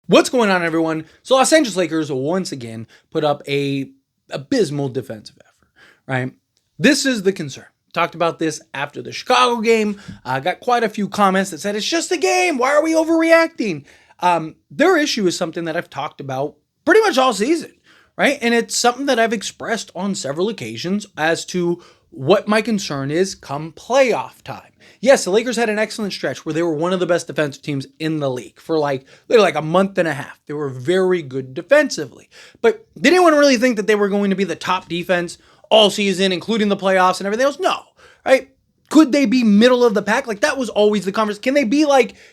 What's going on, everyone? So Los Angeles Lakers once again put up a abysmal defensive effort, right? This is the concern. Talked about this after the Chicago game. Got quite a few comments that said, it's just a game. Why are we overreacting? Their issue is something that I've talked about pretty much all season, right? And it's something that I've expressed on several occasions as to what my concern is come playoff time. Yes, the Lakers had an excellent stretch where they were one of the best defensive teams in the league for literally a month and a half. They were very good defensively. But did anyone really think that they were going to be the top defense all season, including the playoffs and everything else? No, right? Could they be middle of the pack? That was always the conversation. Can they be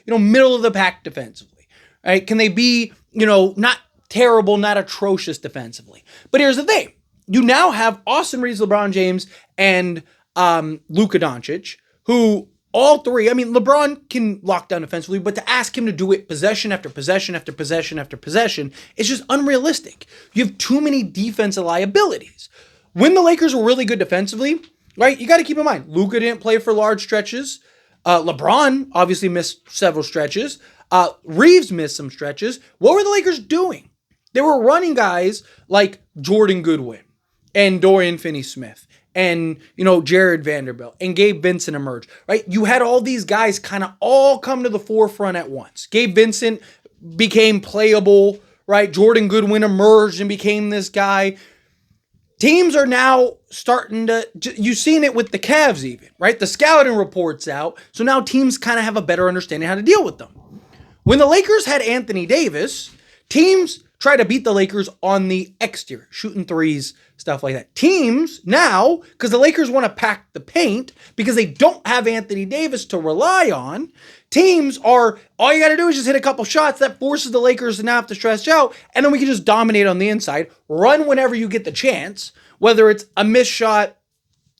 middle of the pack defensively, right? Can they be, not terrible, not atrocious defensively? But here's the thing. You now have Austin Reeves, LeBron James, and Luka Doncic, who all three, LeBron can lock down defensively, but to ask him to do it possession after possession after possession after possession is just unrealistic. You have too many defensive liabilities. When the Lakers were really good defensively, right, you got to keep in mind, Luka didn't play for large stretches. LeBron obviously missed several stretches. Reeves missed some stretches. What were the Lakers doing? They were running guys like Jordan Goodwin and Dorian Finney-Smith and, Jared Vanderbilt and Gabe Vincent emerge, right? You had all these guys kind of all come to the forefront at once. Gabe Vincent became playable, right? Jordan Goodwin emerged and became this guy. Teams are now starting to, you've seen it with the Cavs even, right? The scouting reports out. So now teams kind of have a better understanding how to deal with them. When the Lakers had Anthony Davis, teams try to beat the Lakers on the exterior, shooting threes, stuff like that. Teams now, because the Lakers want to pack the paint, because they don't have Anthony Davis to rely on, teams are, all you got to do is just hit a couple shots. That forces the Lakers to not have to stretch out, and then we can just dominate on the inside, run whenever you get the chance, whether it's a missed shot,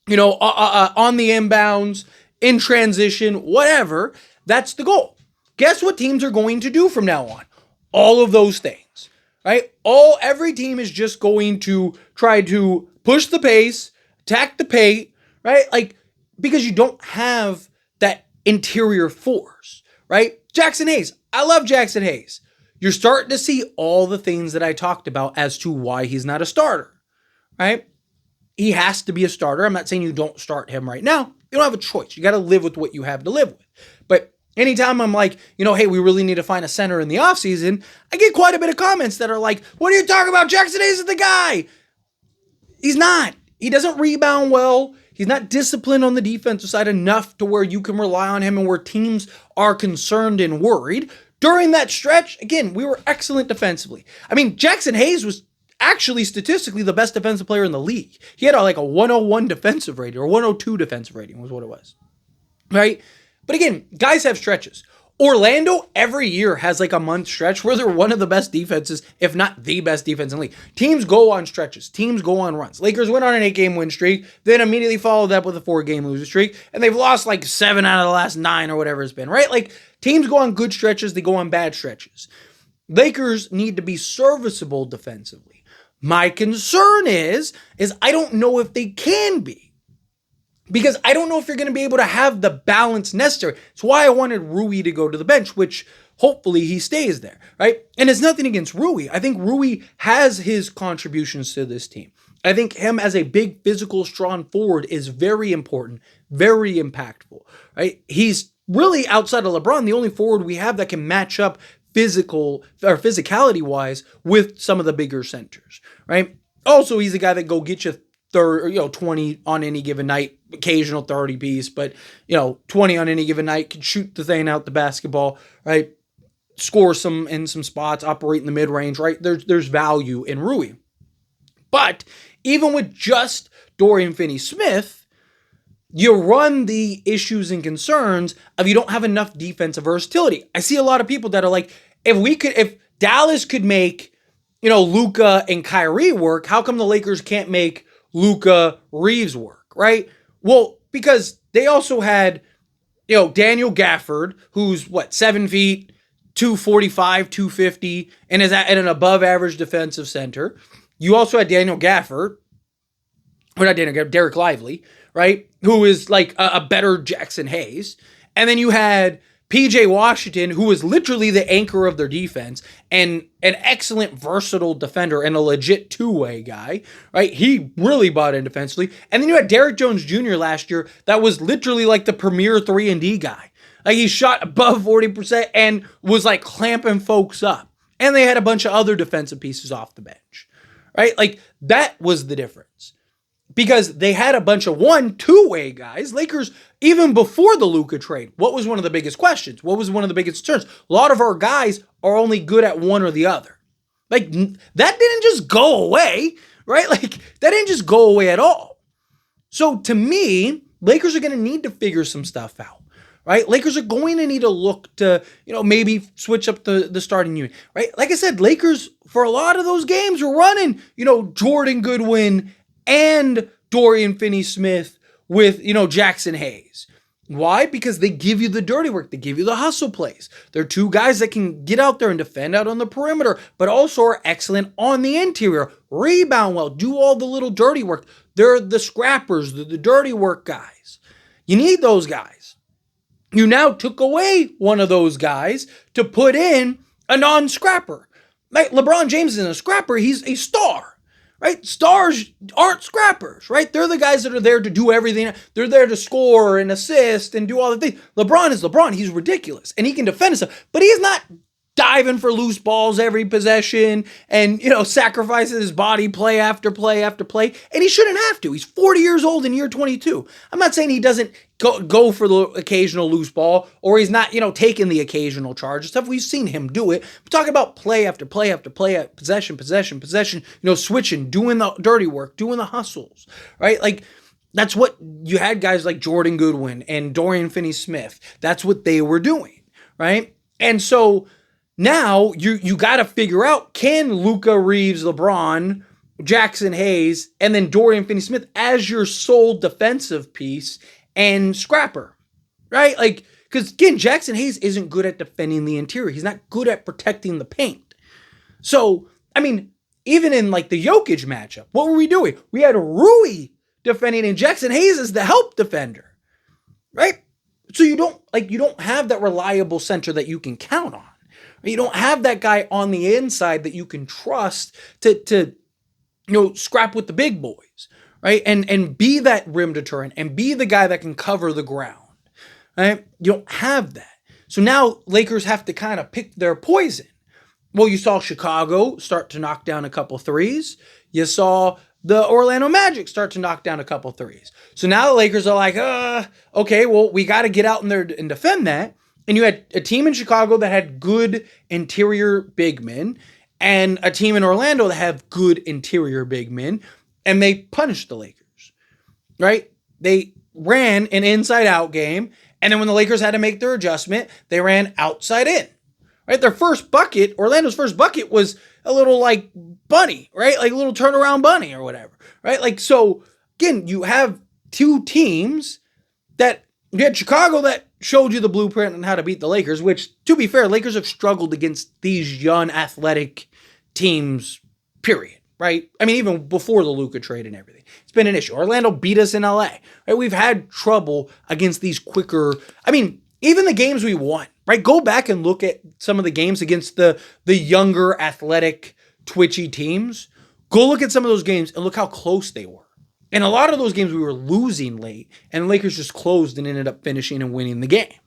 on the inbounds, in transition, whatever. That's the goal. Guess what teams are going to do from now on? All of those things. Right? Every team is just going to try to push the pace, attack the paint, right? Because you don't have that interior force, right? Jackson Hayes. I love Jackson Hayes. You're starting to see all the things that I talked about as to why he's not a starter, right? He has to be a starter. I'm not saying you don't start him right now. You don't have a choice. You got to live with what you have to live with. But anytime I'm like, hey, we really need to find a center in the offseason, I get quite a bit of comments that are like, what are you talking about? Jackson Hayes is the guy. He's not. He doesn't rebound well. He's not disciplined on the defensive side enough to where you can rely on him and where teams are concerned and worried. During that stretch, again, we were excellent defensively. Jackson Hayes was actually statistically the best defensive player in the league. He had a 101 defensive rating, or 102 defensive rating was what it was, right? But again, guys have stretches. Orlando every year has a month stretch where they're one of the best defenses, if not the best defense in the league. Teams go on stretches. Teams go on runs. Lakers went on an 8-game win streak, then immediately followed up with a 4-game losing streak, and they've lost 7 out of the last 9 or whatever it's been, right? Teams go on good stretches, they go on bad stretches. Lakers need to be serviceable defensively. My concern is I don't know if they can be. Because I don't know if you're going to be able to have the balance necessary. It's why I wanted Rui to go to the bench, which hopefully he stays there, right? And it's nothing against Rui. I think Rui has his contributions to this team. I think him as a big, physical, strong forward is very important, very impactful, right? He's really, outside of LeBron, the only forward we have that can match up physicality-wise with some of the bigger centers, right? Also, he's a guy that go get you 20 on any given night, occasional 30 piece, but 20 on any given night, can shoot the thing out the basketball, right? Score some in some spots, operate in the mid-range, right? There's value in Rui. But even with just Dorian Finney-Smith, you run the issues and concerns of you don't have enough defensive versatility. I see a lot of people that are like, if Dallas could make, Luka and Kyrie work, how come the Lakers can't make Luka Reeves work, right? Well, because they also had, Daniel Gafford, who's 7 feet, 245, 250, and is at an above average defensive center. You also had Derek Lively, right? Who is a better Jackson Hayes. And then you had PJ Washington, who was literally the anchor of their defense and an excellent versatile defender and a legit two-way guy, right? He really bought in defensively. And then you had Derrick Jones Jr. last year that was literally like the premier 3-and-D guy. Like he shot above 40% and was like clamping folks up. And they had a bunch of other defensive pieces off the bench, right? Like that was the difference. Because they had a bunch of two-way guys. Lakers, even before the Luka trade, what was one of the biggest questions? What was one of the biggest concerns? A lot of our guys are only good at one or the other. Like, that didn't just go away, right? Like, that didn't just go away at all. So, to me, Lakers are going to need to figure some stuff out, right? Lakers are going to need to look to, maybe switch up the starting unit, right? Like I said, Lakers, for a lot of those games, were running, Jordan Goodwin and Dorian Finney-Smith with, Jackson Hayes. Why? Because they give you the dirty work. They give you the hustle plays. They're two guys that can get out there and defend out on the perimeter, but also are excellent on the interior. Rebound well, do all the little dirty work. They're the scrappers, the dirty work guys. You need those guys. You now took away one of those guys to put in a non-scrapper. Like LeBron James isn't a scrapper, he's a star. Right? Stars aren't scrappers, right? They're the guys that are there to do everything. They're there to score and assist and do all the things. LeBron is LeBron. He's ridiculous. And he can defend himself. But he's not diving for loose balls every possession and, sacrificing his body play after play after play. And he shouldn't have to. He's 40 years old in year 22. I'm not saying he doesn't go for the occasional loose ball or he's not, taking the occasional charge and stuff. We've seen him do it. We're talking about play after play after play, possession, switching, doing the dirty work, doing the hustles, right? Like, that's what you had guys like Jordan Goodwin and Dorian Finney-Smith. That's what they were doing, right? And so now you got to figure out, can Luka, Reeves, LeBron, Jackson Hayes, and then Dorian Finney-Smith as your sole defensive piece and scrapper, right? Like, because again, Jackson Hayes isn't good at defending the interior. He's not good at protecting the paint. So, I mean, even in like the Jokic matchup, what were we doing? We had Rui defending and Jackson Hayes as the help defender, right? So you don't have that reliable center that you can count on. You don't have that guy on the inside that you can trust to scrap with the big boys, right? And be that rim deterrent and be the guy that can cover the ground, right? You don't have that. So now Lakers have to kind of pick their poison. Well, you saw Chicago start to knock down a couple threes. You saw the Orlando Magic start to knock down a couple threes. So now the Lakers are like, okay, well, we got to get out in there and defend that. And you had a team in Chicago that had good interior big men and a team in Orlando that have good interior big men, and they punished the Lakers, right? They ran an inside-out game, and then when the Lakers had to make their adjustment, they ran outside in, right? Their first bucket, Orlando's first bucket, was a little like bunny, right? Like a little turnaround bunny or whatever, right? Like, so again, you have two teams that you had Chicago that showed you the blueprint on how to beat the Lakers, which, to be fair, Lakers have struggled against these young athletic teams, period, right? I mean, even before the Luka trade and everything. It's been an issue. Orlando beat us in LA, right? We've had trouble against these quicker, I mean, even the games we won, right? Go back and look at some of the games against the younger, athletic, twitchy teams. Go look at some of those games and look how close they were. And a lot of those games we were losing late, and the Lakers just closed and ended up finishing and winning the game,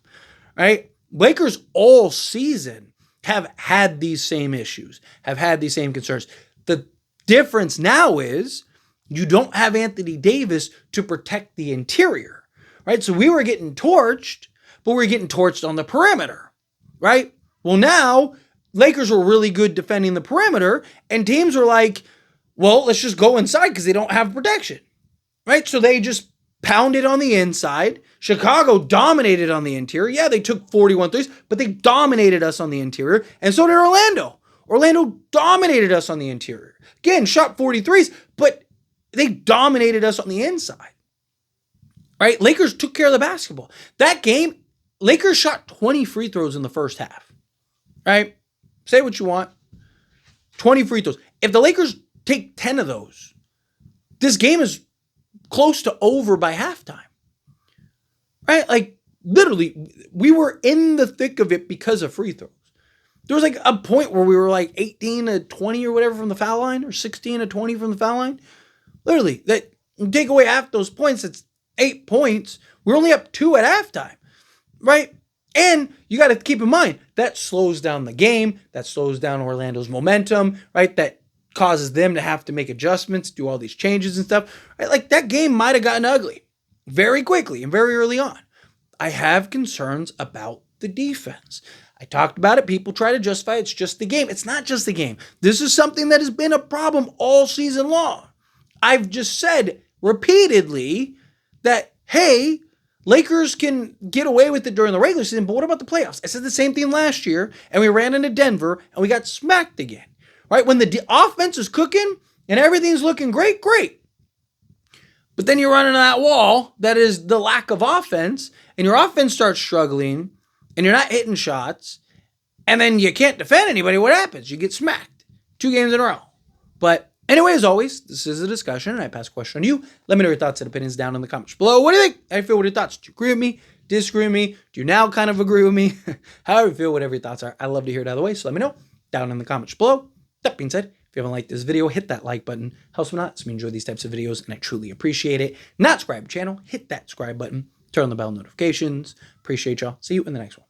right? Lakers all season have had these same issues, have had these same concerns. The difference now is you don't have Anthony Davis to protect the interior, right? So we were getting torched, but we were getting torched on the perimeter, right? Well, now Lakers were really good defending the perimeter, and teams were like, well, let's just go inside because they don't have protection. Right? So they just pounded on the inside. Chicago dominated on the interior. Yeah, they took 41 threes, but they dominated us on the interior. And so did Orlando. Orlando dominated us on the interior. Again, shot 43s, but they dominated us on the inside. Right? Lakers took care of the basketball. That game, Lakers shot 20 free throws in the first half. Right? Say what you want. 20 free throws. If the Lakers take 10 of those, this game is close to over by halftime, right? Like, literally, we were in the thick of it because of free throws. There was like a point where we were like 18 to 20 or whatever from the foul line, or 16 to 20 from the foul line. Literally, that take away half those points, it's 8 points. We're only up 2 at halftime, right? And you got to keep in mind, that slows down the game. That slows down Orlando's momentum, right? That causes them to have to make adjustments, do all these changes and stuff. Right? Like, that game might have gotten ugly very quickly and very early on. I have concerns about the defense. I talked about it. People try to justify it's just the game. It's not just the game. This is something that has been a problem all season long. I've just said repeatedly that, hey, Lakers can get away with it during the regular season, but what about the playoffs? I said the same thing last year, and we ran into Denver, and we got smacked again. Right? When the offense is cooking and everything's looking great, great. But then you run into that wall that is the lack of offense, and your offense starts struggling, and you're not hitting shots, and then you can't defend anybody. What happens? You get smacked 2 games in a row. But anyway, as always, this is a discussion, and I pass a question on you. Let me know your thoughts and opinions down in the comments below. What do you think? How do you feel? What are your thoughts? Do you agree with me? Disagree with me? Do you now kind of agree with me? However you feel, whatever your thoughts are, I love to hear it either way, so let me know down in the comments below. That being said, if you haven't liked this video, hit that like button. Helps me not, so we enjoy these types of videos, and I truly appreciate it. Not subscribe to the channel, hit that subscribe button. Turn on the bell notifications. Appreciate y'all. See you in the next one.